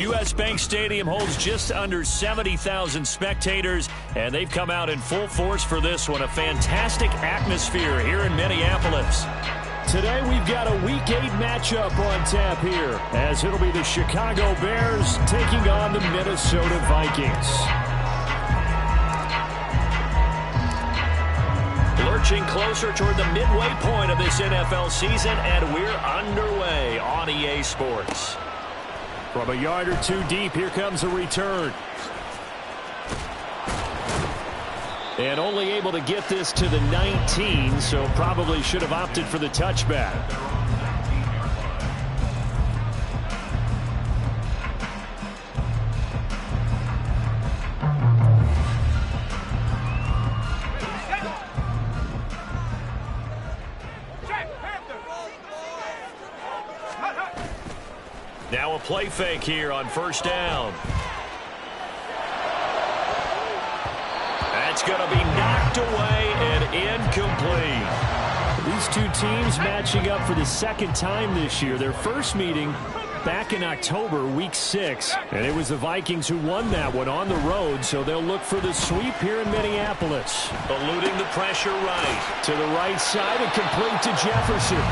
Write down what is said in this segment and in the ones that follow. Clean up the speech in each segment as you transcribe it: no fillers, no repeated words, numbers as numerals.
U.S. Bank Stadium holds just under 70,000 spectators, and they've come out in full force for this one. A fantastic atmosphere here in Minneapolis. Today we've got a Week 8 matchup on tap here, as it'll be the Chicago Bears taking on the Minnesota Vikings. Lurching closer toward the midway point of this NFL season, and we're underway on EA Sports. From a yard or two deep, here comes a return. And only able to get this to the 19, so probably should have opted for the touchback. Now a play fake here on first down. That's going to be knocked away and incomplete. These two teams matching up for the second time this year. Their first meeting back in October, Week 6. And it was the Vikings who won that one on the road, so they'll look for the sweep here in Minneapolis. Eluding the pressure right. To the right side and complete to Jefferson.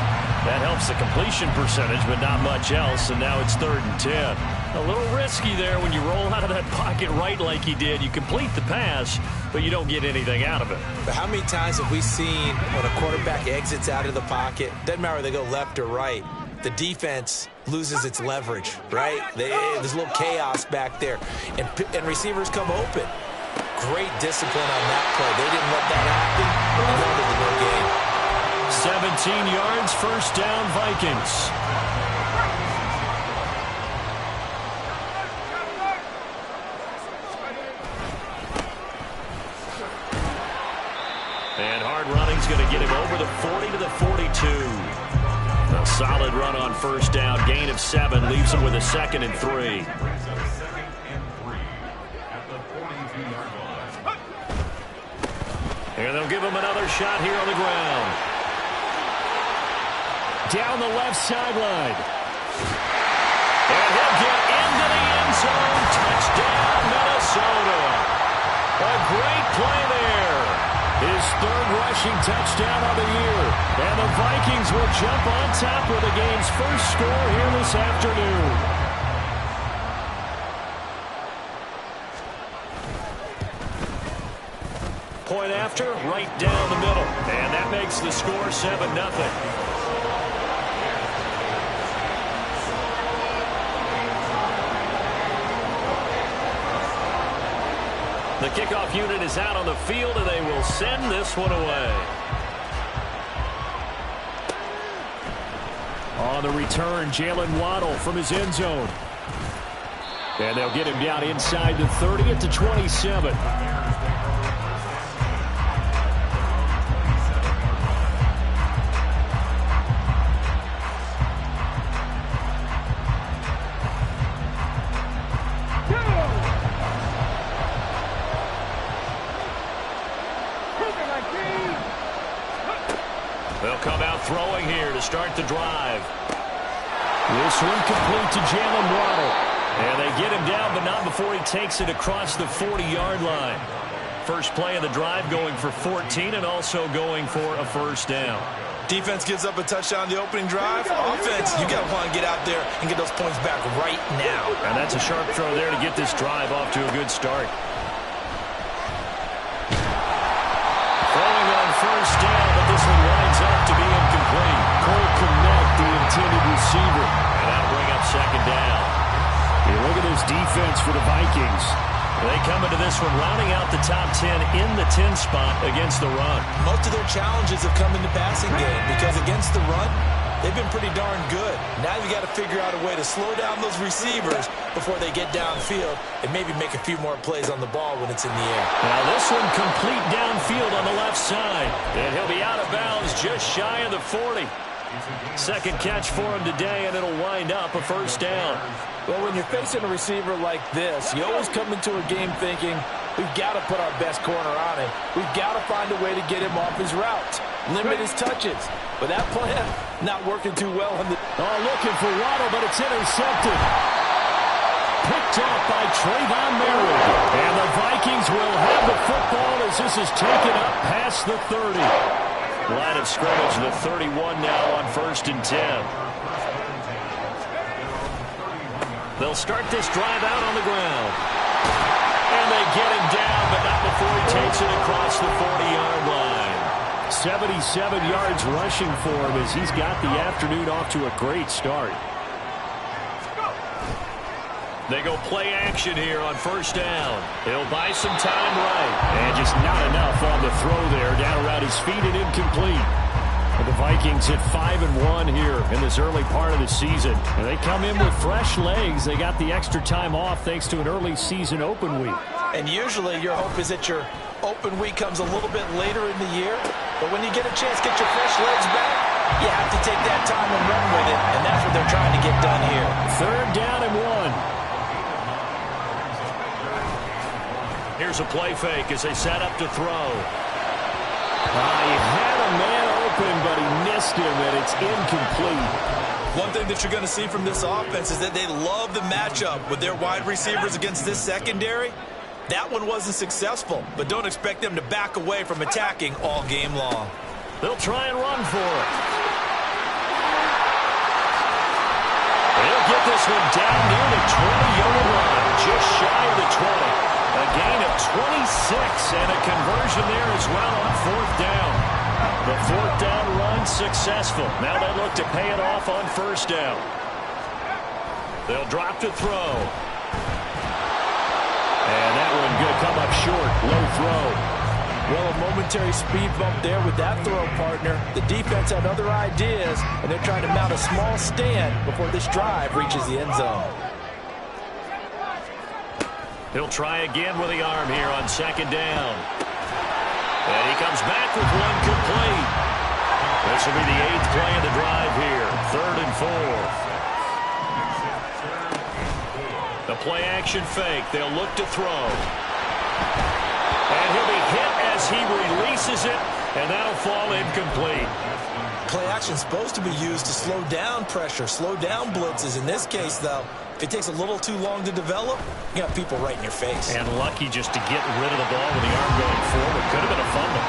That helps the completion percentage, but not much else, and now it's 3rd and 10. A little risky there when you roll out of that pocket right like he did. You complete the pass, but you don't get anything out of it. But how many times have we seen when a quarterback exits out of the pocket, doesn't matter whether they go left or right, the defense loses its leverage, right? There's a little chaos back there, and receivers come open. Great discipline on that play. They didn't let that happen, and now they're in the game. 17 yards, first down, Vikings. And hard running's going to get him over the 40 to the 42. A solid run on first down, gain of 7, leaves him with a 2nd and 3. And they'll give him another shot here on the ground. Down the left sideline. And he'll get into the end zone. Touchdown, Minnesota. A great play there. His 3rd rushing touchdown of the year. And the Vikings will jump on top with the game's first score here this afternoon. Point after, right down the middle. And that makes the score 7-0. The kickoff unit is out on the field, and they will send this one away. On the return, Jalen Waddle from his end zone. And they'll get him down inside the 30 at the 27. They'll come out throwing here to start the drive. This one complete to Jalen Waddle. And they get him down, but not before he takes it across the 40-yard line. First play of the drive going for 14 and also going for a first down. Defense gives up a touchdown on the opening drive. Offense, you got to want to get out there and get those points back right now. And that's a sharp throw there to get this drive off to a good start. Throwing on first down, but this one winds up to be incomplete. Cole Kmet, the intended receiver. And that'll bring up 2nd down. Hey, look at this defense for the Vikings. They come into this one rounding out the top 10 in the 10 spot against the run. Most of their challenges have come in the passing game because against the run, they've been pretty darn good. Now you got to figure out a way to slow down those receivers before they get downfield and maybe make a few more plays on the ball when it's in the air. Now this one complete downfield on the left side. And he'll be out of bounds just shy of the 40. Second catch for him today, and it'll wind up a first down. Well, when you're facing a receiver like this, you always come into a game thinking, we've got to put our best corner on him. We've got to find a way to get him off his routes, limit his touches. But that plan, not working too well. Looking for Waddle, but it's intercepted. up by Trayvon Merritt. And the Vikings will have the football as this is taken up past the 30. Line of scrimmage, the 31 now on 1st and 10. They'll start this drive out on the ground. And they get him down, but not before he takes it across the 40-yard line. 77 yards rushing for him as he's got the afternoon off to a great start. They go play action here on 1st down. He'll buy some time right. And just not enough on the throw there. Down around his feet and incomplete. And the Vikings hit 5-1 here in this early part of the season. And they come in with fresh legs. They got the extra time off thanks to an early season open week. And usually your hope is that your open week comes a little bit later in the year. But when you get a chance to get your fresh legs back, you have to take that time and run with it. And that's what they're trying to get done here. 3rd down and 1. Here's a play fake as they set up to throw. He had a man open, but he missed him, and it's incomplete. One thing that you're going to see from this offense is that they love the matchup with their wide receivers against this secondary. That one wasn't successful, but don't expect them to back away from attacking all game long. They'll try and run for it. They'll get this one down near the 20-yard line, just shy of the 20. A gain of 26 and a conversion there as well on 4th down. The 4th down run successful. Now they look to pay it off on 1st down. They'll drop to throw. And that one going to come up short. Low throw. Well, a momentary speed bump there with that throw, partner. The defense had other ideas, and they're trying to mount a small stand before this drive reaches the end zone. He'll try again with the arm here on 2nd down. And he comes back with one complete. This will be the 8th play of the drive here. 3rd and 4. The play action fake. They'll look to throw. And he'll be hit as he releases it, and that'll fall incomplete. Play action is supposed to be used to slow down pressure, slow down blitzes. In this case, though, if it takes a little too long to develop, you got people right in your face. And lucky just to get rid of the ball with the arm going forward. Could have been a fumble.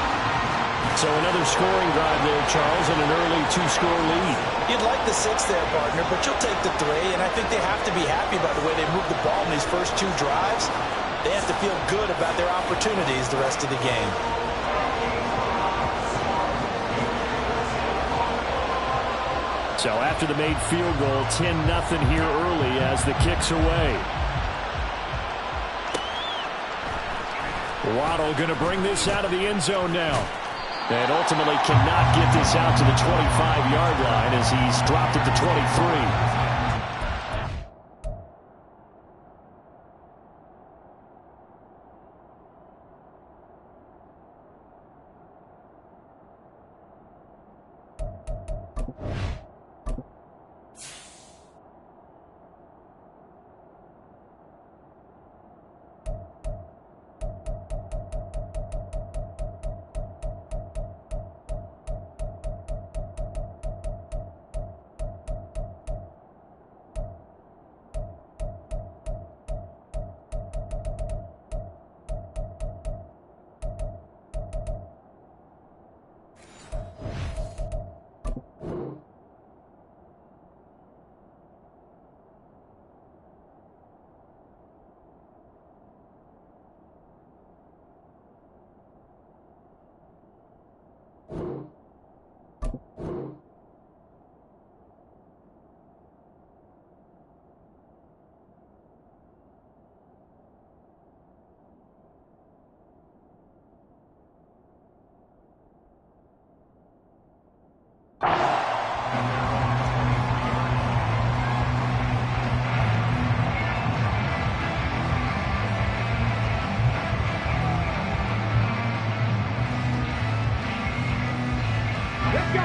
So another scoring drive there, Charles, and an early 2-score lead. You'd like the 6 there, partner, but you'll take the 3, and I think they have to be happy about the way they moved the ball in these first 2 drives. They have to feel good about their opportunities the rest of the game. So after the made field goal, 10-0 here early as the kick's away. Waddle going to bring this out of the end zone now. And ultimately cannot get this out to the 25-yard line as he's dropped at the 23.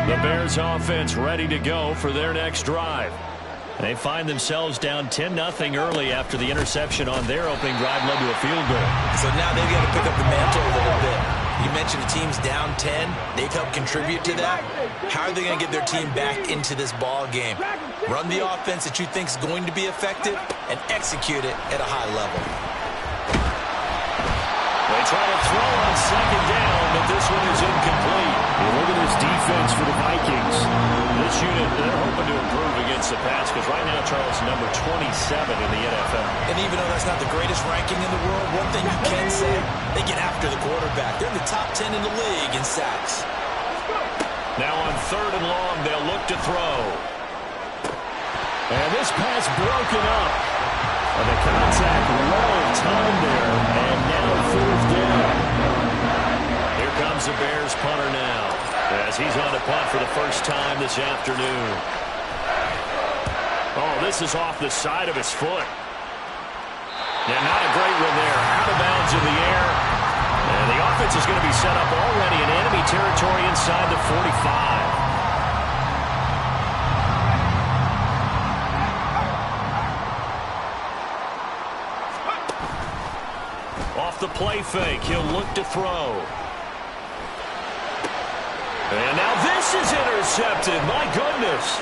The Bears offense ready to go for their next drive. They find themselves down 10-0 early after the interception on their opening drive led to a field goal. So now they've got to pick up the mantle a little bit. You mentioned the team's down 10. They've helped contribute to that. How are they going to get their team back into this ball game? Run the offense that you think is going to be effective and execute it at a high level. They try to throw on second down, but this one is incomplete. And look at this defense for the Vikings. This unit, they're hoping to improve against the pass because right now, Charles, number 27 in the NFL. And even though that's not the greatest ranking in the world, one thing you can say, they get after the quarterback. They're in the top 10 in the league in sacks. Now on third and long, they'll look to throw. And this pass broken up. And the contact well timed there. And now fourth down. Here comes the Bears punter now, as he's on to punt for the first time this afternoon. Oh, this is off the side of his foot. Yeah, not a great one there. Out of bounds in the air. And the offense is going to be set up already in enemy territory inside the 45. Off the play fake, he'll look to throw. And now this is intercepted. My goodness.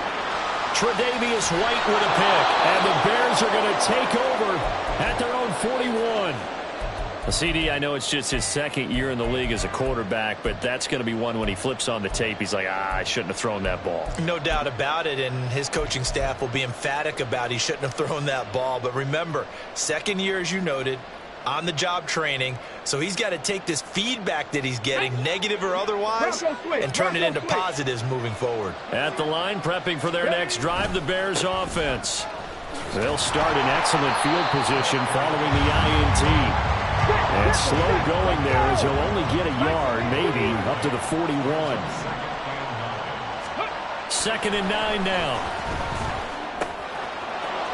Tre'Davious White with a pick. And the Bears are going to take over at their own 41. CD, I know it's just his second year in the league as a quarterback, but that's going to be one when he flips on the tape. He's like, I shouldn't have thrown that ball. No doubt about it, and his coaching staff will be emphatic about he shouldn't have thrown that ball. But remember, second year, as you noted, on-the-job training, so he's got to take this feedback that he's getting, negative or otherwise, and turn it into positives moving forward. At the line, prepping for their next drive, the Bears offense. They'll start in excellent field position following the INT. And slow going there as he'll only get a yard, maybe, up to the 41. 2nd and 9 now.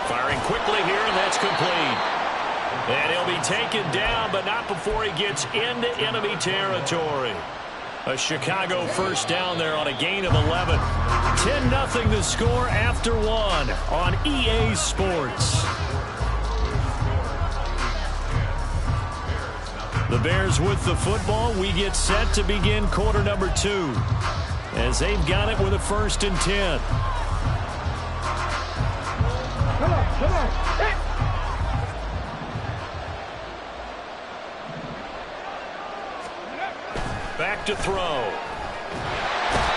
Firing quickly here, and that's complete. And he'll be taken down, but not before he gets into enemy territory. A Chicago first down there on a gain of 11. 10-0 the score after one on EA Sports. The Bears with the football. We get set to begin quarter number 2 as they've got it with a 1st and 10. Come on. Hey. Back to throw.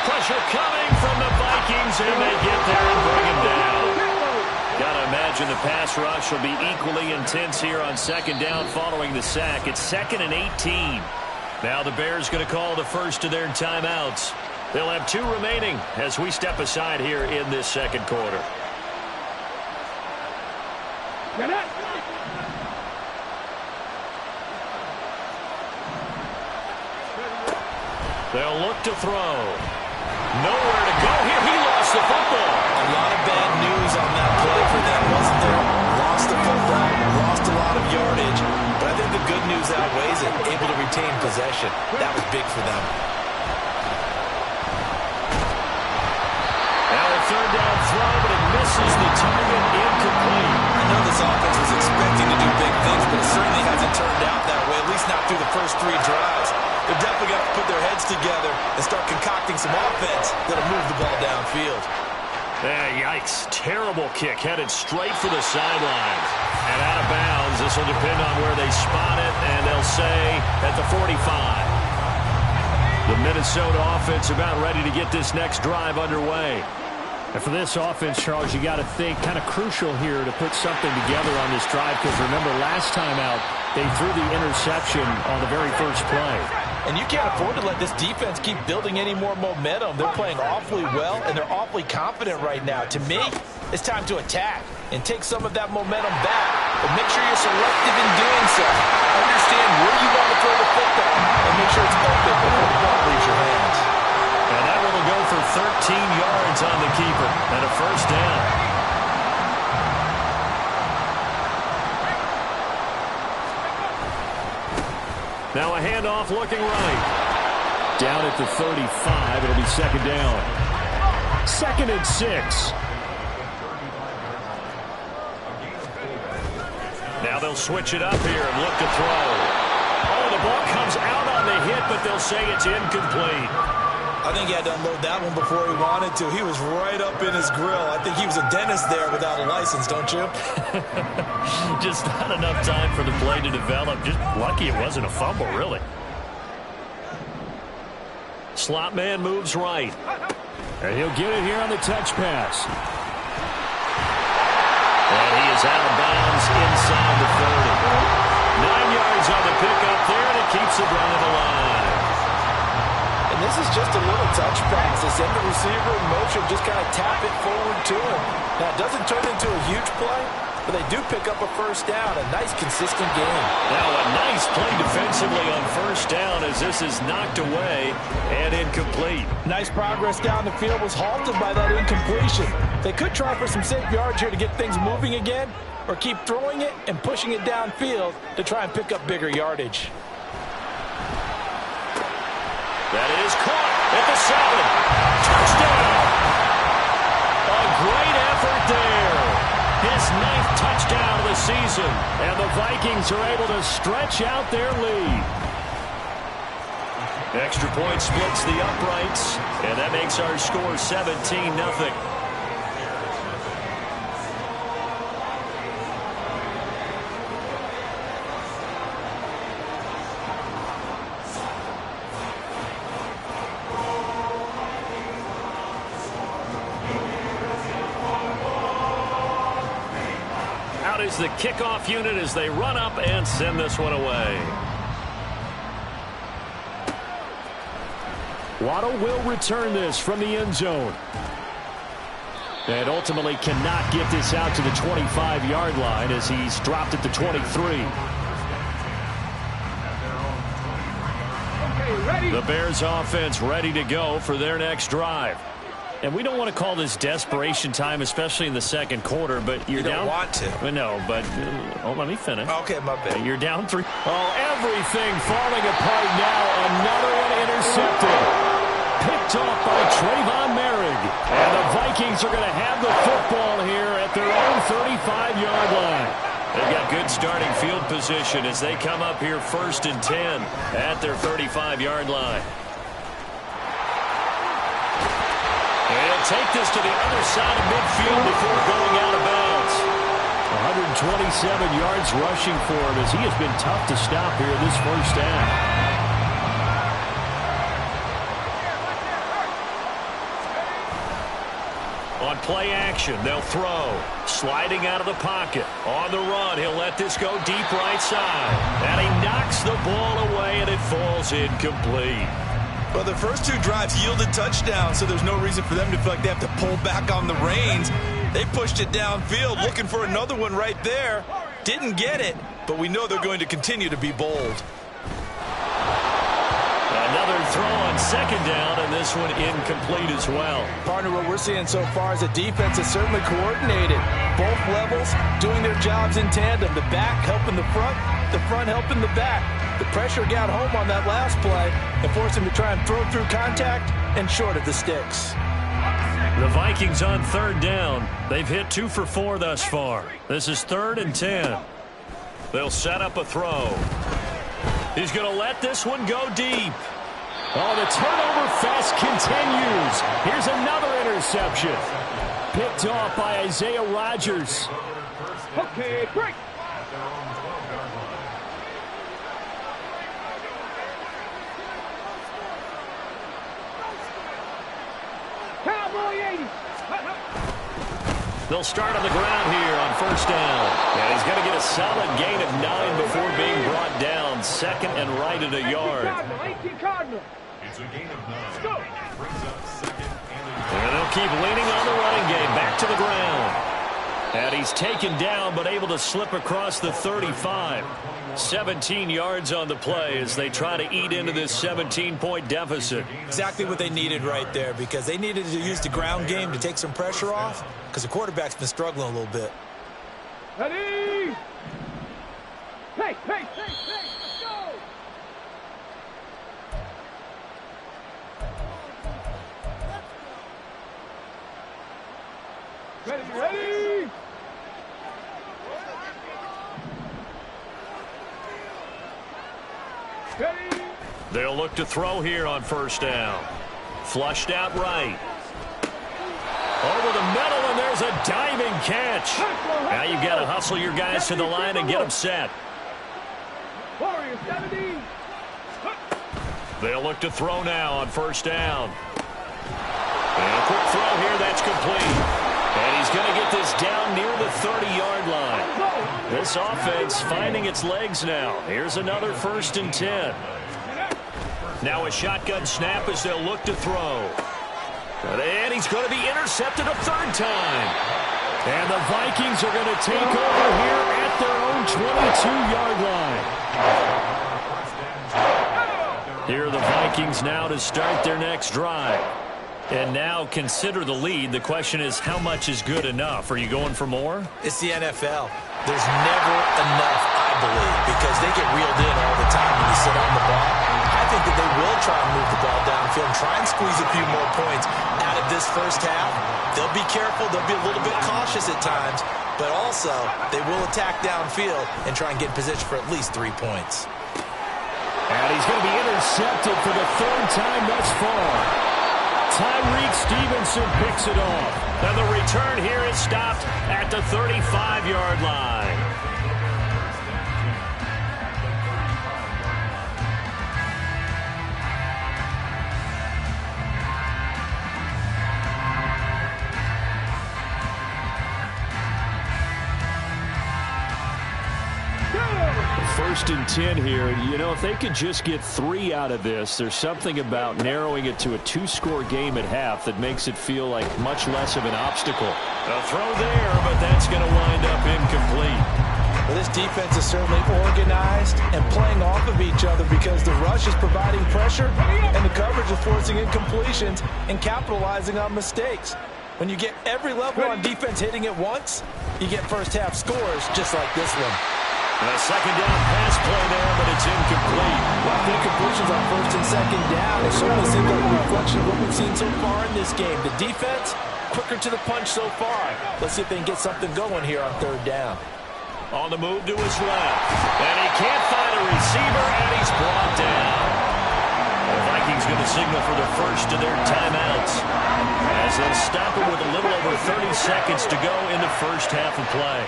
Pressure coming from the Vikings, and they get there and bring him down. Got to imagine the pass rush will be equally intense here on 2nd down following the sack. It's 2nd and 18. Now the Bears going to call the first of their timeouts. They'll have 2 remaining as we step aside here in this 2nd quarter. They'll look to throw. Nowhere to go here. He lost the football. A lot of bad news on that play for them, wasn't there? Lost the football, lost a lot of yardage. But I think the good news outweighs it. Able to retain possession. That was big for them. Now a 3rd down throw, but it misses the target. Incomplete. I know this offense was expecting to do big things, but it certainly hasn't turned out that way, at least not through the first 3 drives. They're definitely going to put their heads together and start concocting some offense that'll move the ball downfield. Yikes. Terrible kick headed straight for the sidelines. And out of bounds. This will depend on where they spot it, and they'll say at the 45. The Minnesota offense about ready to get this next drive underway. And for this offense, Charles, you got to think kind of crucial here to put something together on this drive, because remember last time out, they threw the interception on the very first play. And you can't afford to let this defense keep building any more momentum. They're playing awfully well, and they're awfully confident right now. To me, it's time to attack and take some of that momentum back. But make sure you're selective in doing so. Understand where you want to throw the football, and make sure it's open before the ball leaves your hands. And that one will go for 13 yards on the keeper and a 1st down. Now a handoff looking right. Down at the 35. It'll be 2nd down. 2nd and 6. Now they'll switch it up here and look to throw. Oh, the ball comes out on the hit, but they'll say it's incomplete. I think he had to unload that one before he wanted to. He was right up in his grill. I think he was a dentist there without a license, don't you? Just not enough time for the play to develop. Just lucky it wasn't a fumble, really. Slot man moves right. And he'll get it here on the touch pass. And he is out of bounds inside the 30. 9 yards on the pickup there, and it keeps the drive alive. And this is just a little touch pass. They send the receiver in motion, just kind of tap it forward to him. Now, it doesn't turn into a huge play, but they do pick up a first down. A nice, consistent game. Now, a nice play defensively on first down as this is knocked away and incomplete. Nice progress down the field was halted by that incompletion. They could try for some safe yards here to get things moving again, or keep throwing it and pushing it downfield to try and pick up bigger yardage. That is caught at the 7. Touchdown! A great effort there. His 9th touchdown of the season. And the Vikings are able to stretch out their lead. Extra point splits the uprights. And that makes our score 17-0. Is the kickoff unit as they run up and send this one away. Waddle will return this from the end zone. And ultimately cannot get this out to the 25-yard line as he's dropped at the 23. The Bears offense ready to go for their next drive. And we don't want to call this desperation time, especially in the second quarter, but you're down. You don't want to. No, but let me finish. Okay, my bad. You're down 3. Oh, everything falling apart now. Another one intercepted. Picked off by Trayvon Merrick. And the Vikings are going to have the football here at their own 35-yard line. They've got good starting field position as they come up here 1st and 10 at their 35-yard line. He'll take this to the other side of midfield before going out of bounds. 127 yards rushing for him as he has been tough to stop here this first half. On play action, they'll throw. Sliding out of the pocket. On the run, he'll let this go deep right side. And he knocks the ball away, and it falls incomplete. Well, the first 2 drives yielded touchdowns, so there's no reason for them to feel like they have to pull back on the reins. They pushed it downfield, looking for another one right there. Didn't get it, but we know they're going to continue to be bold. Another throw on second down, and this one incomplete as well. Partner, what we're seeing so far is a defense that's certainly coordinated. Both levels doing their jobs in tandem. The back helping the front helping the back. The pressure got home on that last play and forced him to try and throw through contact and short of the sticks. The Vikings on 3rd down. They've hit 2 for 4 thus far. This is 3rd and 10. They'll set up a throw. He's going to let this one go deep. Oh, the turnover fest continues. Here's another interception. Picked off by Isaiah Rodgers. Okay, break. Cowboy 80. They'll start on the ground here on 1st down. And he's going to get a solid gain of 9 before being brought down. 2nd and right at a yard. 18 Cardinal. It's a gain of 9. Brings up 2nd And they'll keep leaning on the running game. Back to the ground. And he's taken down but able to slip across the 35. 17 yards on the play as they try to eat into this 17-point deficit. Exactly what they needed right there, because they needed to use the ground game to take some pressure off, because the quarterback's been struggling a little bit. Ready? Hey, hey, hey, hey, go! Ready, ready? They'll look to throw here on 1st down. Flushed out right. Over the middle, and there's a diving catch. Now you've got to hustle your guys to the line and get them set. Warriors 70. They'll look to throw now on first down. And a quick throw here, that's complete. And he's going to get this down near the 30-yard line. This offense finding its legs now. Here's another 1st and 10. Now a shotgun snap as they'll look to throw. And he's going to be intercepted a 3rd time. And the Vikings are going to take over here at their own 22-yard line. Here are the Vikings now to start their next drive. And now consider the lead. The question is, how much is good enough? Are you going for more? It's the NFL. There's never enough, I believe, because they get reeled in all the time when you sit on the ball. I think that they will try and move the ball downfield and try and squeeze a few more points out of this first half. They'll be careful. They'll be a little bit cautious at times, but also they will attack downfield and try and get in position for at least 3 points. And he's going to be intercepted for the 3rd time thus far. Tyreek Stevenson picks it off. And the return here is stopped at the 35-yard line. First and 10 here. You know, if they could just get 3 out of this, there's something about narrowing it to a 2-score game at half that makes it feel like much less of an obstacle. A throw there, but that's going to wind up incomplete. Well, this defense is certainly organized and playing off of each other because the rush is providing pressure and the coverage is forcing incompletions and capitalizing on mistakes. When you get every level on defense hitting at once, you get first-half scores just like this one. A second down pass play there, but it's incomplete. Well, the incompletions on 1st and 2nd down. It certainly seems like a reflection of what we've seen so far in this game. The defense, quicker to the punch so far. Let's see if they can get something going here on 3rd down. On the move to his left. And he can't find a receiver, and he's brought down. The Vikings going to signal for the first of their timeouts, as they'll stop it with a little over 30 seconds to go in the first half of play.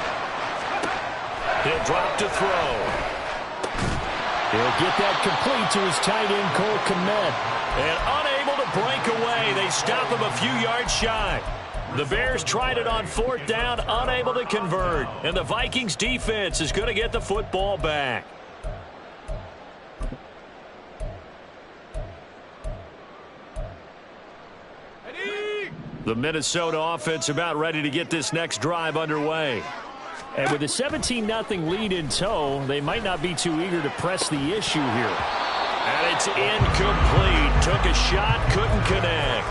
He'll drop to throw. He'll get that complete to his tight end, Cole Kmet. And unable to break away. They stop him a few yards shy. The Bears tried it on 4th down, unable to convert. And the Vikings defense is going to get the football back. The Minnesota offense about ready to get this next drive underway. And with a 17-0 lead in tow, they might not be too eager to press the issue here. And it's incomplete. Took a shot, couldn't connect.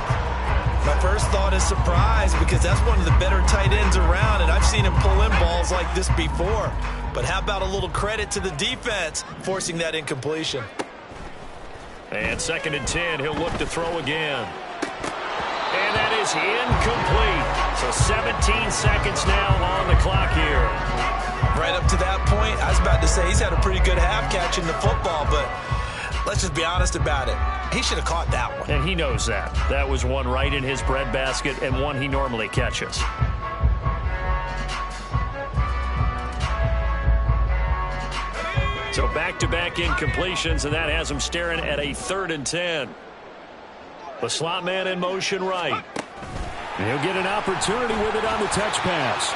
My first thought is surprise because that's one of the better tight ends around, and I've seen him pull in balls like this before. But how about a little credit to the defense forcing that incompletion? And 2nd and 10, he'll look to throw again. And that is incomplete. So 17 seconds now on the clock here. Right up to that point, I was about to say he's had a pretty good half catching the football, but let's just be honest about it. He should have caught that one. And he knows that. That was one right in his breadbasket and one he normally catches. So back-to-back incompletions, and that has him staring at a 3rd and 10. The slot man in motion right. He'll get an opportunity with it on the touch pass.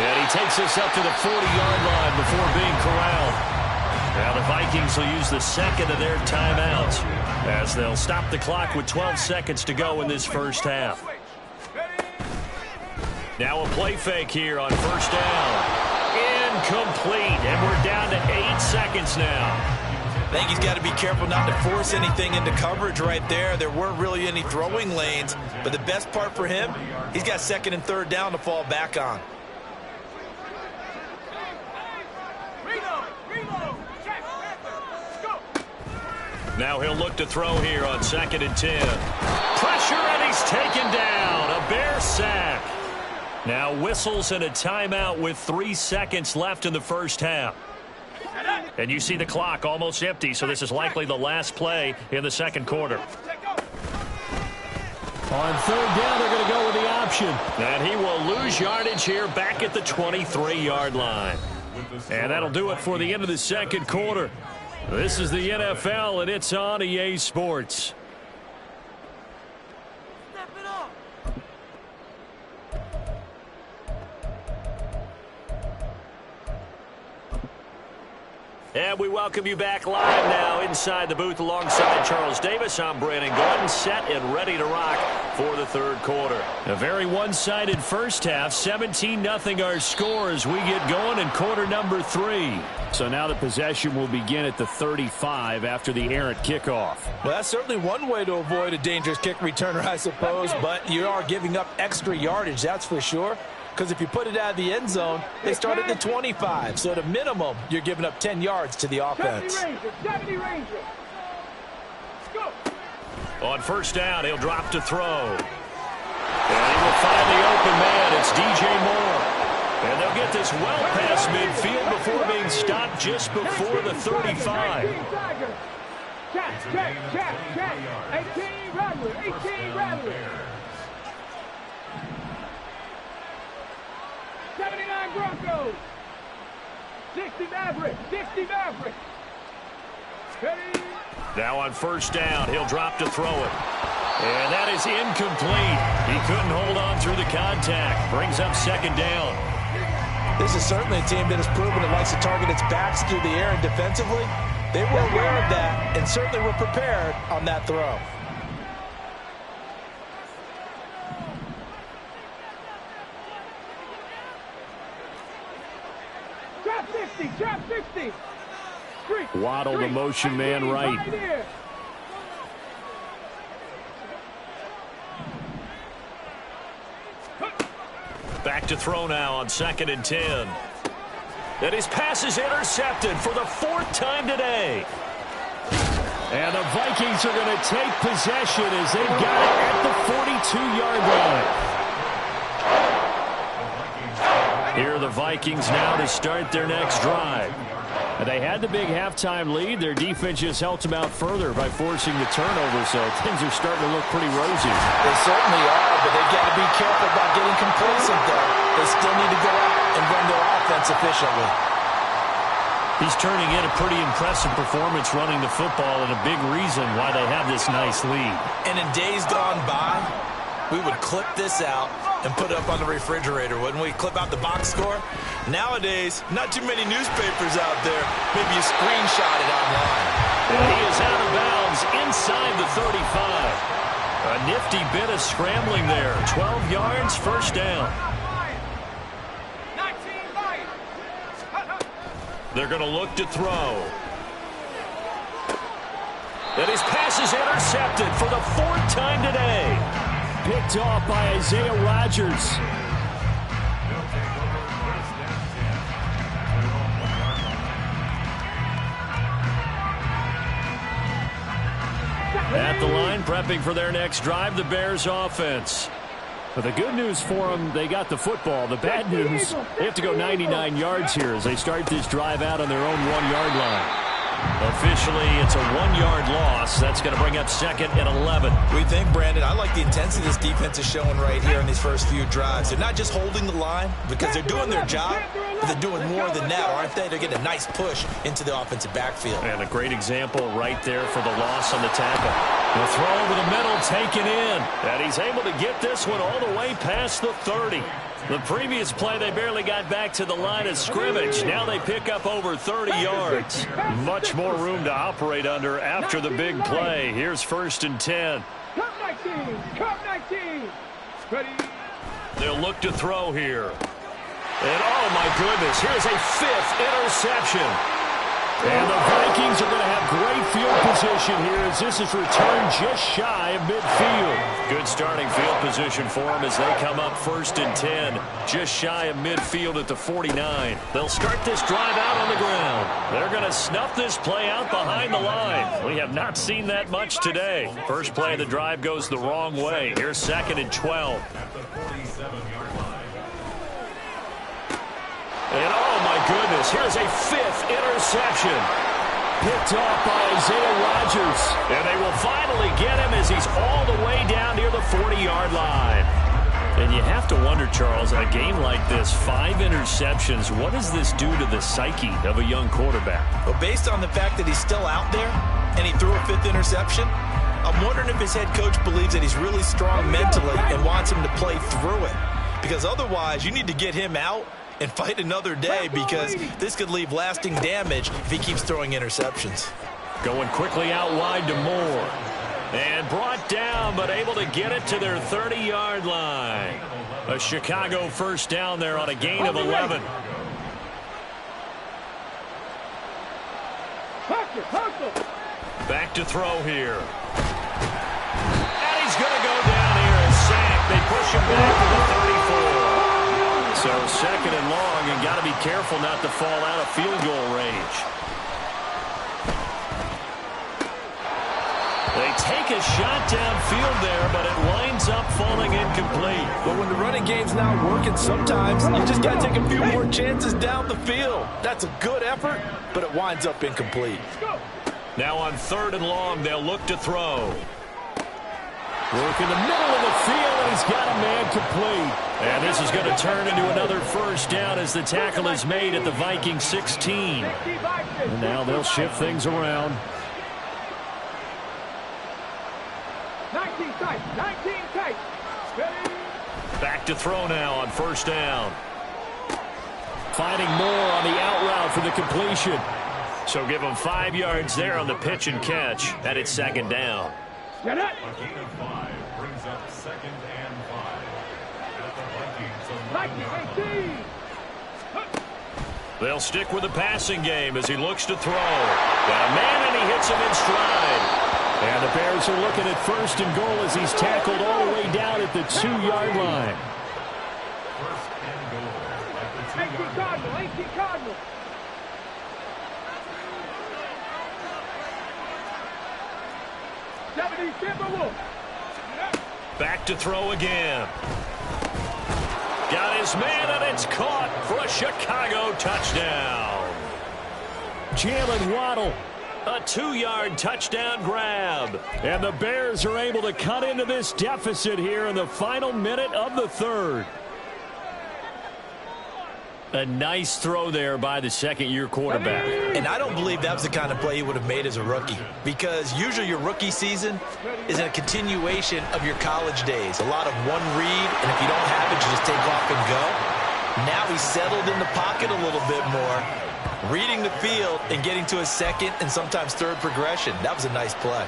And he takes us up to the 40-yard line before being corralled. Now the Vikings will use the 2nd of their timeouts as they'll stop the clock with 12 seconds to go in this first half. Now a play fake here on 1st down. Incomplete, and we're down to 8 seconds now. I think he's got to be careful not to force anything into coverage right there. There weren't really any throwing lanes, but the best part for him, he's got 2nd and 3rd down to fall back on. Now he'll look to throw here on 2nd and 10. Pressure, and he's taken down. A Bear sack. Now whistles and a timeout with 3 seconds left in the first half. And you see the clock almost empty, so this is likely the last play in the 2nd quarter. On third down, they're going to go with the option. And he will lose yardage here back at the 23-yard line. And that'll do it for the end of the second quarter. This is the NFL, and it's on EA Sports. And we welcome you back live now inside the booth alongside Charles Davis. I'm Brandon Gordon, set and ready to rock for the third quarter. A very one-sided first half, 17-0 our score as we get going in quarter number 3. So now the possession will begin at the 35 after the errant kickoff. Well, that's certainly one way to avoid a dangerous kick returner, I suppose, but you are giving up extra yardage, that's for sure. Because if you put it out of the end zone, they start at the 25. So at a minimum, you're giving up 10 yards to the offense. 70 Ranger. Go. On first down, he'll drop to throw. And he will find the open man. It's DJ Moore. And they'll get this well past midfield before being stopped just before the 35. Check. 18 Rattler. 79 Broncos. 60 Maverick. Ready. Now on first down, he'll drop to throw it. And that is incomplete. He couldn't hold on through the contact. Brings up second down. This is certainly a team that has proven it likes to target its backs through the air and defensively. They were aware of that and certainly were prepared on that throw. Trap 60. Waddle, the motion man, right. Back to throw now on 2nd and 10. And his pass is intercepted for the 4th time today. And the Vikings are going to take possession as they've got it at the 42-yard line. Here are the Vikings now to start their next drive. And they had the big halftime lead. Their defense just helped them out further by forcing the turnover, so things are starting to look pretty rosy. They certainly are, but they've got to be careful about getting complacent, though. They still need to go out and run their offense efficiently. He's turning in a pretty impressive performance running the football, and a big reason why they have this nice lead. And in days gone by, we would clip this out and put it up on the refrigerator, wouldn't we? Clip out the box score. Nowadays, not too many newspapers out there. Maybe you screenshot it online. And he is out of bounds inside the 35. A nifty bit of scrambling there. 12 yards, first down. 19 They're going to look to throw. And his pass is intercepted for the 4th time today. Picked off by Isaiah Rodgers. At the line, prepping for their next drive, the Bears offense. But the good news for them, they got the football. The bad news, they have to go 99 yards here as they start this drive out on their own 1-yard line. Officially, it's a 1-yard loss. That's going to bring up 2nd and 11. We think, Brandon, I like the intensity this defense is showing right here in these first few drives. They're not just holding the line because they're doing their job, but they're doing more than that, aren't they? They're getting a nice push into the offensive backfield. And a great example right there for the loss on the tackle. The throw over the middle taken in. And he's able to get this one all the way past the 30. The previous play, they barely got back to the line of scrimmage. Now they pick up over 30 yards. Much more room to operate under after the big play. Here's 1st and 10. Cup 19. Ready. They'll look to throw here. And oh my goodness, here's a 5th interception. And the Vikings are going to have great field position here as this is returned just shy of midfield. Good starting field position for them as they come up 1st and 10, just shy of midfield at the 49. They'll start this drive out on the ground. They're going to snuff this play out behind the line. We have not seen that much today. First play of the drive goes the wrong way. Here's 2nd and 12. At the 47-yard line. And oh my goodness, here's a 5th interception. Picked off by Isaiah Rodgers. And they will finally get him as he's all the way down near the 40-yard line. And you have to wonder, Charles, a game like this, 5 interceptions, what does this do to the psyche of a young quarterback? Well, based on the fact that he's still out there and he threw a 5th interception, I'm wondering if his head coach believes that he's really strong mentally and wants him to play through it. Because otherwise, you need to get him out and fight another day, because this could leave lasting damage if he keeps throwing interceptions. Going quickly out wide to Moore. And brought down, but able to get it to their 30-yard line. A Chicago first down there on a gain of 11. Back to throw here. And he's going to go down here and sack. They push him back to the 34. So second and long, and got to be careful not to fall out of field goal range. They take a shot downfield there, but it winds up falling incomplete. But when the running game's not working, sometimes you just got to take a few more chances down the field. That's a good effort, but it winds up incomplete. Now on 3rd and long, they'll look to throw. Work in the middle of the field, and he's got a man complete. And this is going to turn into another first down as the tackle is made at the Vikings 16. And now they'll shift things around. 19 tight, 19 tight. Ready? Back to throw now on 1st down. Finding Moore on the out route for the completion. So give him 5 yards there on the pitch and catch. And it's 2nd down. Get it. A gain of 5 brings up 2nd and 5. At the Vikings 19, 18. They'll stick with the passing game as he looks to throw. Got a man, and he hits him in stride. And the Bears are looking at 1st and goal as he's tackled all the way down at the 2-yard line. 1st and goal at the 18 2-yard line. Cardinal, 18 Cardinal. 70 Timberwolves. Back to throw again. Got his man, and it's caught for a Chicago touchdown. Jalen Waddle, a 2-yard touchdown grab. And the Bears are able to cut into this deficit here in the final minute of the 3rd. A nice throw there by the 2nd-year quarterback. And I don't believe that was the kind of play he would have made as a rookie, because usually your rookie season is a continuation of your college days. A lot of one read, and if you don't have it, you just take off and go. Now he's settled in the pocket a little bit more, reading the field and getting to a 2nd and sometimes 3rd progression. That was a nice play.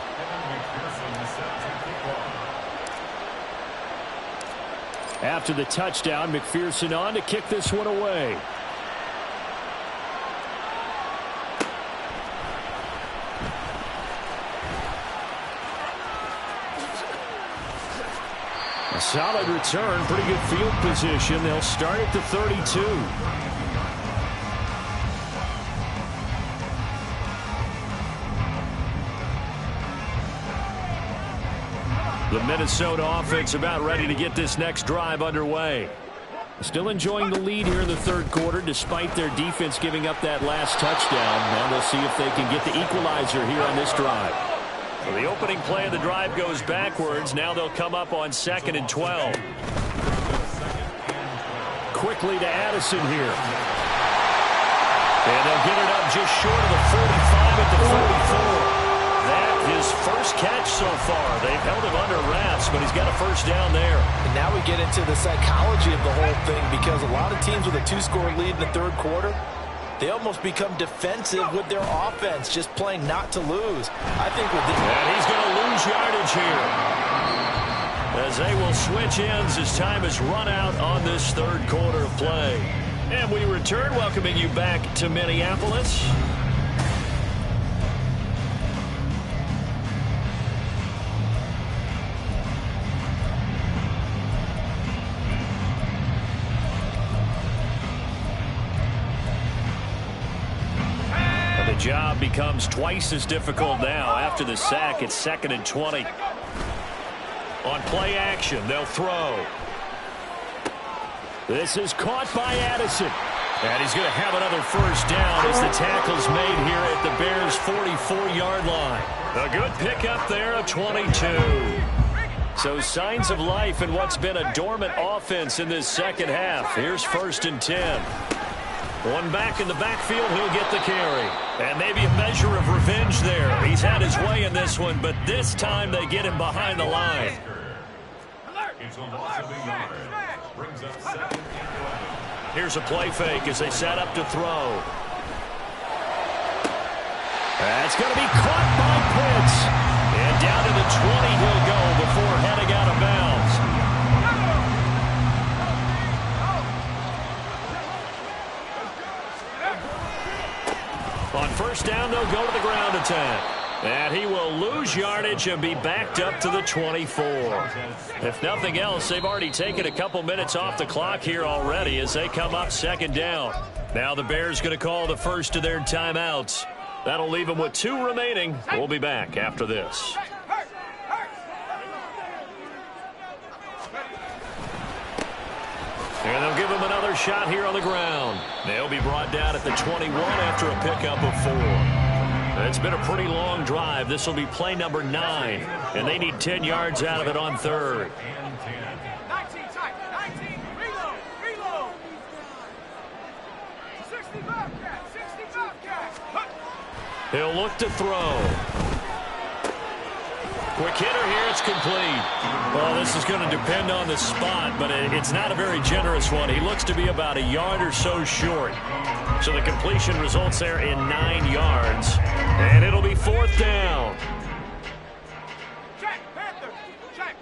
After the touchdown, McPherson on to kick this one away. A solid return, pretty good field position. They'll start at the 32. The Minnesota offense about ready to get this next drive underway. Still enjoying the lead here in the 3rd quarter despite their defense giving up that last touchdown. Now they'll see if they can get the equalizer here on this drive. So the opening play of the drive goes backwards. Now they'll come up on 2nd and 12. Quickly to Addison here. And they'll get it up just short of the 45 at the 44. His first catch so far. They've held him under wraps, but he's got a first down there. And now we get into the psychology of the whole thing, because a lot of teams with a 2-score lead in the 3rd quarter, they almost become defensive with their offense, just playing not to lose. I think with this... And he's going to lose yardage here, as they will switch ends as time has run out on this 3rd quarter of play. And we return, welcoming you back to Minneapolis. Job becomes twice as difficult now. After the sack, it's 2nd and 20. On play action, they'll throw. This is caught by Addison. And he's going to have another first down as the tackle's made here at the Bears' 44-yard line. A good pickup there, a 22. So signs of life in what's been a dormant offense in this second half. Here's 1st and 10. One back in the backfield, he'll get the carry. And maybe a measure of revenge there. He's had his way in this one, but this time they get him behind the line. It's a loss of a yard. Brings up 2nd and 11. Here's a play fake as they set up to throw. That's going to be caught by Pitts. And down to the 20 he'll go before heading out of bounds. On first down, they'll go to the ground attack. And he will lose yardage and be backed up to the 24. If nothing else, they've already taken a couple minutes off the clock here already as they come up 2nd down. Now the Bears going to call the first of their timeouts. That'll leave them with 2 remaining. We'll be back after this. And they'll give him another shot here on the ground. They'll be brought down at the 21 after a pickup of 4. It's been a pretty long drive. This will be play number 9, and they need 10 yards out of it on 3rd. 19 tight, 19, reload. 65 cat. He'll look to throw. Quick hitter here, it's complete. Well, this is going to depend on the spot, but it's not a very generous one. He looks to be about a yard or so short. So the completion results there in 9 yards. And it'll be 4th down. Check, Panther. Check.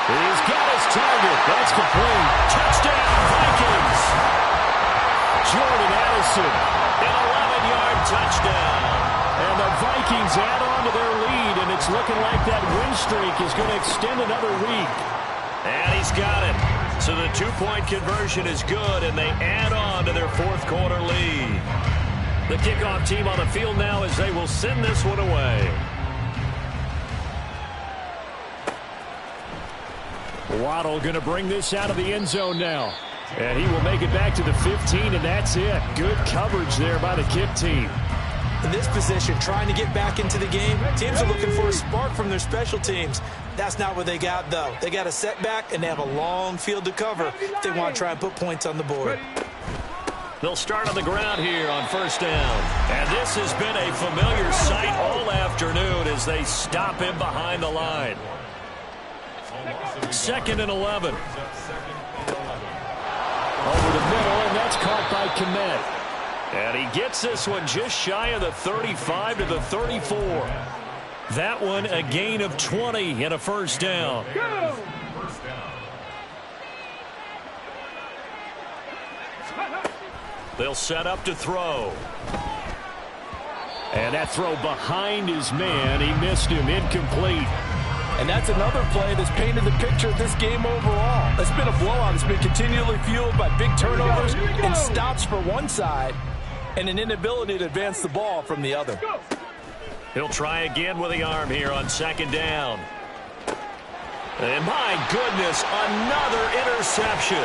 He's got his target. That's complete. Touchdown, Vikings. Jordan Addison, an 11-yard touchdown. And the Vikings add on to their lead, and it's looking like that win streak is going to extend another week. And he's got it. So the 2-point conversion is good, and they add on to their 4th quarter lead. The kickoff team on the field now as they will send this one away. Waddle going to bring this out of the end zone now. And he will make it back to the 15, and that's it. Good coverage there by the kick team. In this position, trying to get back into the game, teams are looking for a spark from their special teams. That's not what they got, though. They got a setback, and they have a long field to cover if they want to try and put points on the board. They'll start on the ground here on 1st down. And this has been a familiar sight all afternoon as they stop him behind the line. 2nd and 11. Over the middle, and that's caught by Kmet. And he gets this one just shy of the 35 to the 34. That one a gain of 20 and a 1st down. They'll set up to throw. And that throw behind his man. He missed him, incomplete. And that's another play that's painted the picture of this game overall. It's been a blowout. It's been continually fueled by big turnovers and stops for one side and an inability to advance the ball from the other. He'll try again with the arm here on 2nd down. And my goodness, another interception.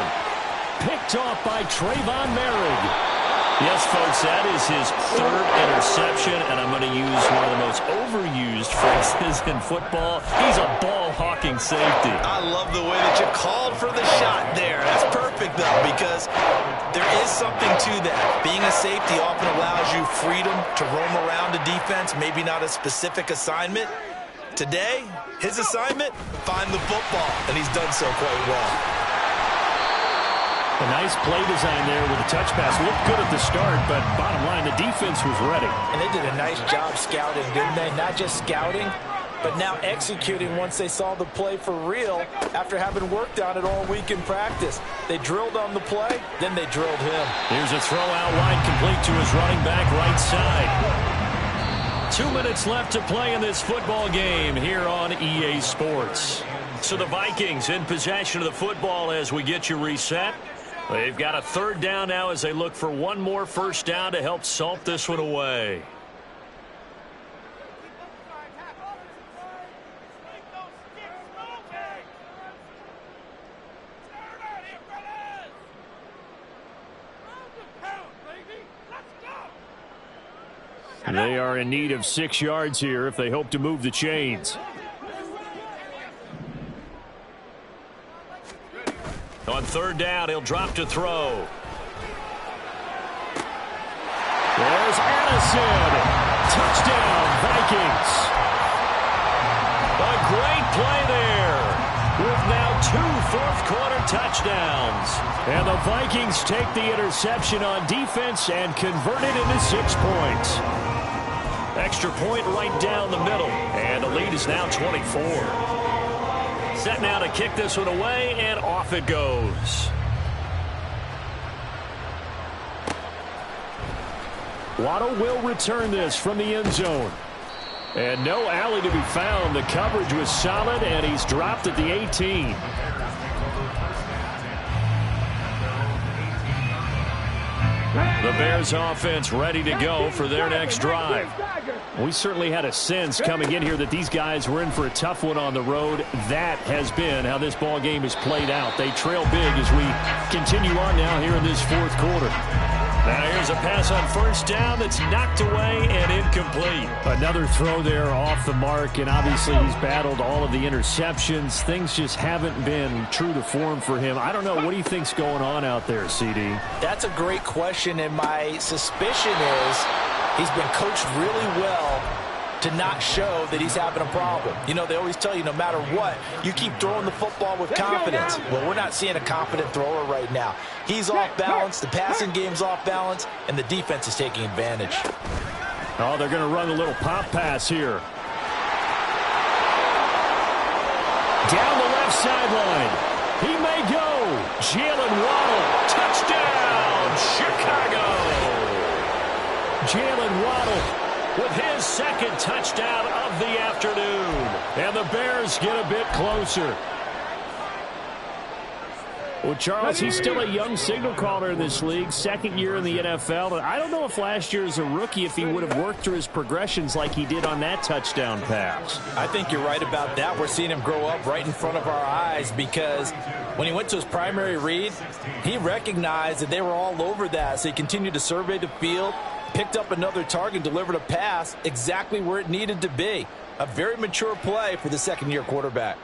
Picked off by Trayvon Merrick. Yes, folks, that is his 3rd interception, and I'm going to use one of the most overused phrases in football. He's a ball-hawking safety. I love the way that you called for the shot there. That's perfect, though, because there is something to that. Being a safety often allows you freedom to roam around a defense, maybe not a specific assignment. Today, his assignment, find the football, and he's done so quite well. A nice play design there with a touch pass. Looked good at the start, but bottom line, the defense was ready. And they did a nice job scouting, didn't they? Not just scouting, but now executing once they saw the play for real after having worked on it all week in practice. They drilled on the play, then they drilled him. Here's a throw out wide, complete to his running back right side. 2 minutes left to play in this football game here on EA Sports. So the Vikings in possession of the football as we get you reset. They've got a 3rd down now as they look for one more 1st down to help salt this one away. They are in need of 6 yards here if they hope to move the chains. On third down, he'll drop to throw. There's Addison. Touchdown, Vikings. A great play there, with now 2 fourth-quarter touchdowns. And the Vikings take the interception on defense and convert it into 6 points. Extra point right down the middle, and the lead is now 24. Set now to kick this one away, and off it goes. Waddle will return this from the end zone. And no alley to be found. The coverage was solid, and he's dropped at the 18. The Bears offense ready to go for their next drive. We certainly had a sense coming in here that these guys were in for a tough one on the road. That has been how this ball game is played out. They trail big as we continue on now here in this fourth quarter. Now here's a pass on first down that's knocked away and incomplete. Another throw there off the mark, and obviously he's battled all of the interceptions. Things just haven't been true to form for him. I don't know. What do you think's going on out there, CD? That's a great question, and my suspicion is he's been coached really well to not show that he's having a problem. You know, they always tell you no matter what, you keep throwing the football with confidence. Well, we're not seeing a confident thrower right now. He's off balance, the passing game's off balance, and the defense is taking advantage. Oh, they're going to run a little pop pass here. Down the left sideline. He may go. Jalen Waddle. Touchdown, Chicago. Jalen Waddle with his second touchdown of the afternoon. And the Bears get a bit closer. Well, Charles, he's still a young signal caller in this league, second year in the NFL. And I don't know if last year as a rookie, if he would have worked through his progressions like he did on that touchdown pass. I think you're right about that. We're seeing him grow up right in front of our eyes because when he went to his primary read, he recognized that they were all over that. So he continued to survey the field, picked up another target, delivered a pass exactly where it needed to be. A very mature play for the second-year quarterback.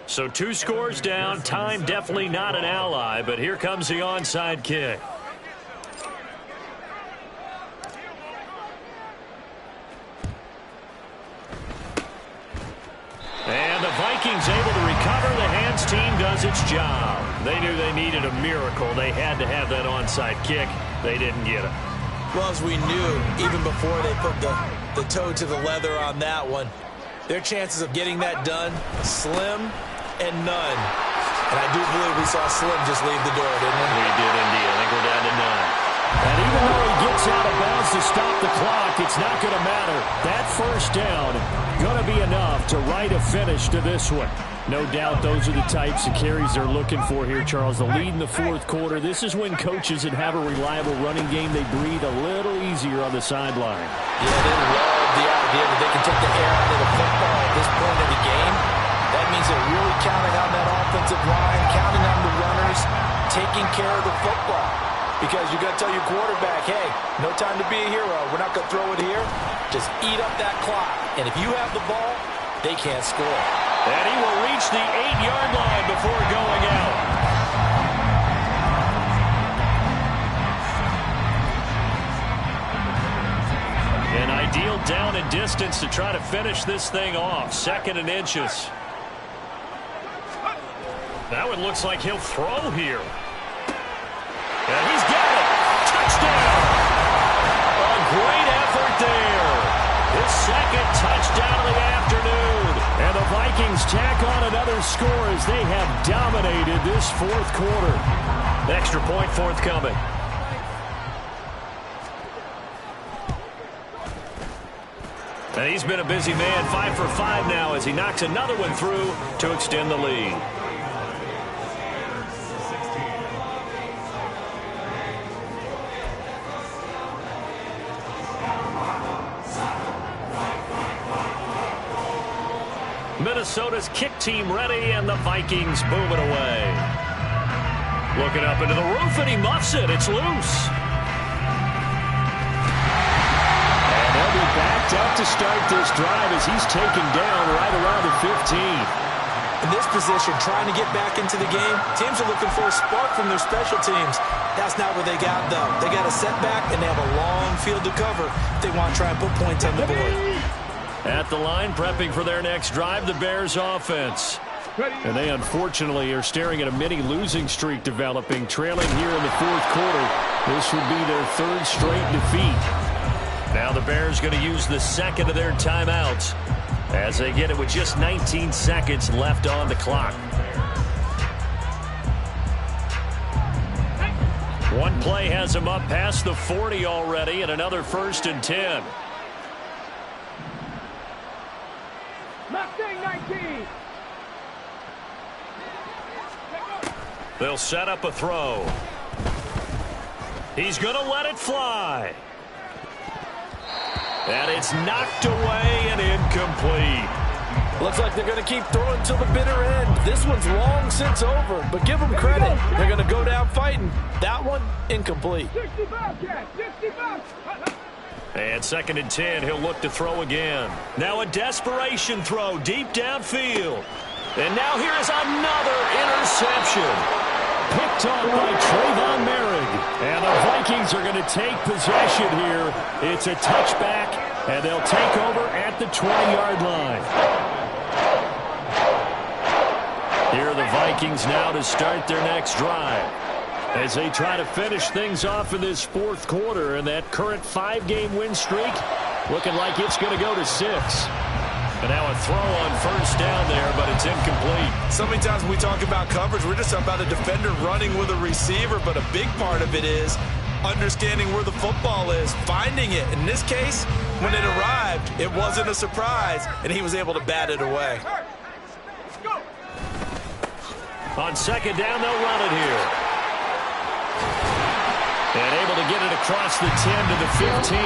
So 2 scores down. Time definitely not an ally, but here comes the onside kick. And the Vikings able to recover. The hands team does its job. They knew they needed a miracle. They had to have that onside kick. They didn't get it. Well, as we knew, even before they put the toe to the leather on that one, their chances of getting that done, slim and none. And I do believe we saw Slim just leave the door, didn't we? We did indeed. I think we're down to none. And even though he gets out of bounds to stop the clock, it's not going to matter. That first down going to be enough to write a finish to this one. No doubt those are the types of carries they're looking for here, Charles. The lead in the fourth quarter. This is when coaches that have a reliable running game, they breathe a little easier on the sideline. Yeah, they love the idea that they can take the air out of the football at this point in the game. That means they're really counting on that offensive line, counting on the runners, taking care of the football. Because you got to tell your quarterback, hey, no time to be a hero. We're not going to throw it here. Just eat up that clock. And if you have the ball, they can't score. And he will reach the 8-yard line before going out. An ideal down and distance to try to finish this thing off. 2nd and inches. That one looks like he'll throw here. And he's got it. Touchdown. A great effort there. His second touchdown of the afternoon. And the Vikings tack on another score as they have dominated this fourth quarter. Extra point forthcoming. And he's been a busy man, 5 for 5 now as he knocks another one through to extend the lead. Minnesota's kick team ready, and the Vikings boom it away. Looking up into the roof, and he muffs it. It's loose. And they'll be backed up to start this drive as he's taken down right around the 15. In this position, trying to get back into the game, teams are looking for a spark from their special teams. That's not what they got, though. They got a setback, and they have a long field to cover if they want to try and put points on the board. At the line, prepping for their next drive, the Bears offense. And they, unfortunately, are staring at a mini losing streak developing, trailing here in the fourth quarter. This would be their third straight defeat. Now the Bears going to use the second of their timeouts as they get it with just 19 seconds left on the clock. One play has them up past the 40 already, and another 1st and 10. Mustang 19. They'll set up a throw. He's going to let it fly. And it's knocked away and incomplete. Looks like they're going to keep throwing till the bitter end. This one's long since over, but give them credit. They're going to go down fighting. That one, incomplete. 65, Cat. 65. And 2nd and 10, he'll look to throw again. Now a desperation throw deep downfield. And now here is another interception. Picked off by Trayvon Merrick. And the Vikings are going to take possession here. It's a touchback, and they'll take over at the 20-yard line. Here are the Vikings now to start their next drive as they try to finish things off in this fourth quarter, and that current 5-game win streak looking like it's going to go to 6. And now a throw on 1st down there, but it's incomplete. So many times when we talk about coverage, we're just talking about a defender running with a receiver, but a big part of it is understanding where the football is, finding it. In this case, when it arrived, it wasn't a surprise, and he was able to bat it away. On 2nd down, they'll run it here. And able to get it across the 10 to the 15.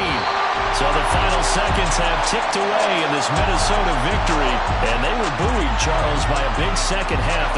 So the final seconds have ticked away in this Minnesota victory. And they were buoyed, Charles, by a big second half.